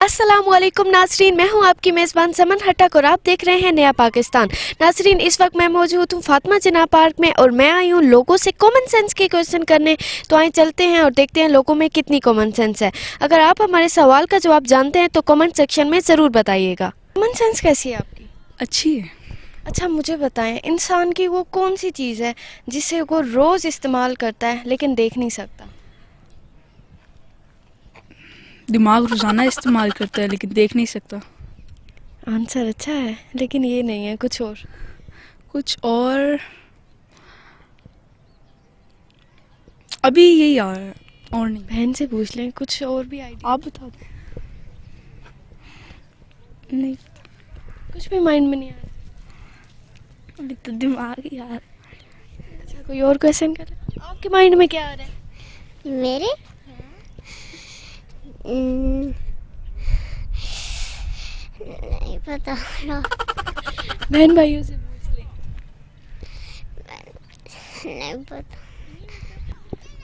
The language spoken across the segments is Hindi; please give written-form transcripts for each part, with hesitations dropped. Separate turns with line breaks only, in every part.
अस्सलामुअलैकुम नाजरीन, मैं हूं आपकी मेज़बान समन हटक और आप देख रहे हैं नया पाकिस्तान। नाजरीन, इस वक्त मैं मौजूद हूं फातिमा जिन्ना पार्क में और मैं आई हूं लोगों से कॉमन सेंस के क्वेश्चन करने। तो आइए चलते हैं और देखते हैं लोगों में कितनी कॉमन सेंस है। अगर आप हमारे सवाल का जवाब जानते हैं तो कमेंट सेक्शन में ज़रूर बताइएगा। कॉमन सेंस कैसी है आपकी?
अच्छी है।
अच्छा, मुझे बताएं, इंसान की वो कौन सी चीज़ है जिसे वो रोज़ इस्तेमाल करता है लेकिन देख नहीं सकता?
दिमाग रोज़ाना इस्तेमाल करता है लेकिन देख नहीं सकता।
आंसर अच्छा है, लेकिन ये नहीं है, कुछ और।
कुछ और अभी यही आ रहा है और नहीं।
बहन से पूछ लें, कुछ और भी आइडिया।
आप बता दो। नहीं,
कुछ भी माइंड में नहीं आ रहा?
अभी तो दिमाग ही आ रहा है।
अच्छा, कोई और क्वेश्चन कर ले। आपके माइंड में क्या आ रहा है?
मेरे हम्म, नहीं पता।
बहन भाइयों से पूछ ले।
नहीं पता।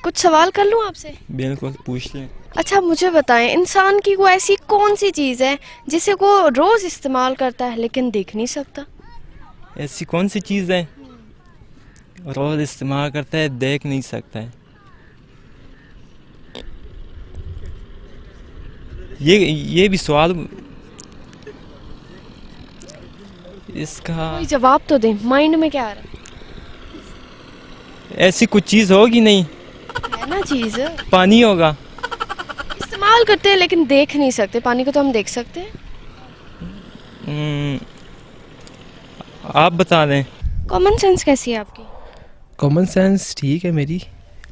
कुछ सवाल कर लूँ आपसे?
बिल्कुल पूछ लें।
अच्छा, मुझे बताएं, इंसान की वो ऐसी कौन सी चीज़ है जिसे वो रोज़ इस्तेमाल करता है लेकिन देख नहीं सकता?
ऐसी कौन सी चीज़ है रोज़ इस्तेमाल करता है देख नहीं सकता है? ये भी सवाल इसका
कोई जवाब तो दे, माइंड में क्या आ रहा
ऐसी कुछ चीज़ होगी नहीं,
है ना चीज़?
पानी होगा।
इस्तेमाल करते हैं लेकिन देख नहीं सकते। पानी को तो हम देख सकते हैं।
हम्म, आप बता दें।
कॉमन सेंस कैसी है आपकी?
कॉमन सेंस ठीक है मेरी।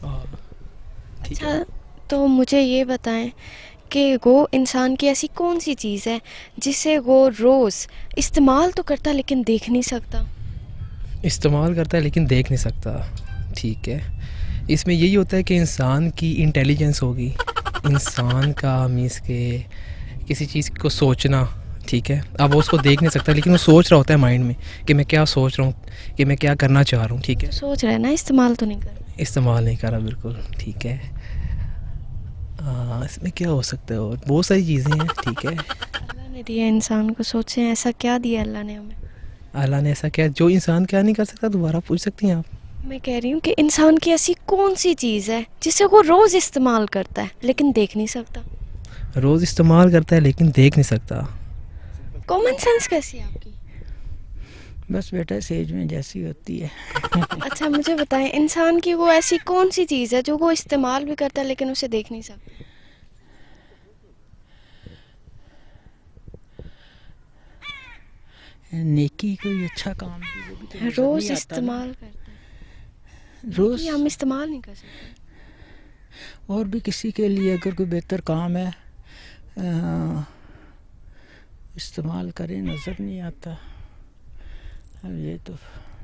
अच्छा, तो मुझे ये बताएं कि वो इंसान की ऐसी कौन सी चीज़ है जिसे वो रोज़ इस्तेमाल तो करता है लेकिन देख नहीं सकता?
इस्तेमाल करता है लेकिन देख नहीं सकता, ठीक है। इसमें यही होता है कि इंसान की इंटेलिजेंस होगी, इंसान का मीन्स के किसी चीज़ को सोचना, ठीक है। अब वो उसको देख नहीं सकता लेकिन वो सोच रहा होता है माइंड में कि मैं क्या सोच रहा हूँ, कि मैं क्या करना चाह रहा हूँ, ठीक है।
तो सोच रहे हैं ना, इस्तेमाल तो नहीं कर रहे।
इस्तेमाल नहीं कर रहा, बिल्कुल ठीक है। इसमें क्या हो सकता है? और बहुत सारी चीज़ें हैं, ठीक है।
अल्लाह ने दिया इंसान को, सोचें ऐसा क्या दिया अल्लाह ने हमें।
अल्लाह ने ऐसा क्या जो इंसान क्या नहीं कर सकता? दोबारा पूछ सकती हैं आप?
मैं कह रही हूँ कि इंसान की ऐसी कौन सी चीज़ है जिसे वो रोज़ इस्तेमाल करता है लेकिन देख नहीं सकता?
रोज़ इस्तेमाल करता है लेकिन देख नहीं सकता।
कॉमन सेंस कैसी है आपकी?
बस बेटा सेज में जैसी होती है।
अच्छा, मुझे बताएं, इंसान की वो ऐसी कौन सी चीज़ है जो वो इस्तेमाल भी करता है लेकिन उसे देख नहीं सकता?
नेकी कोई अच्छा काम भी वो भी तो नजर
रोज़
नहीं आता ना।
इस्तेमाल करता है,
रोज
ये हम इस्तेमाल नहीं कर सकते।
और भी किसी के लिए अगर कोई बेहतर काम है इस्तेमाल करें, नज़र नहीं आता। अब ये तो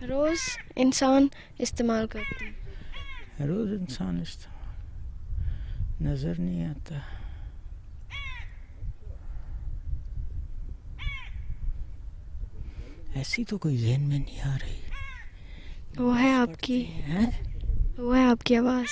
रोज़ इंसान इस्तेमाल करता है।
रोज़ इंसान इस्तेमाल नज़र नहीं आता। ऐसी तो कोई ज़हन में नहीं आ रही।
वो है आपकी
हैं?
वो है आपकी आवाज़।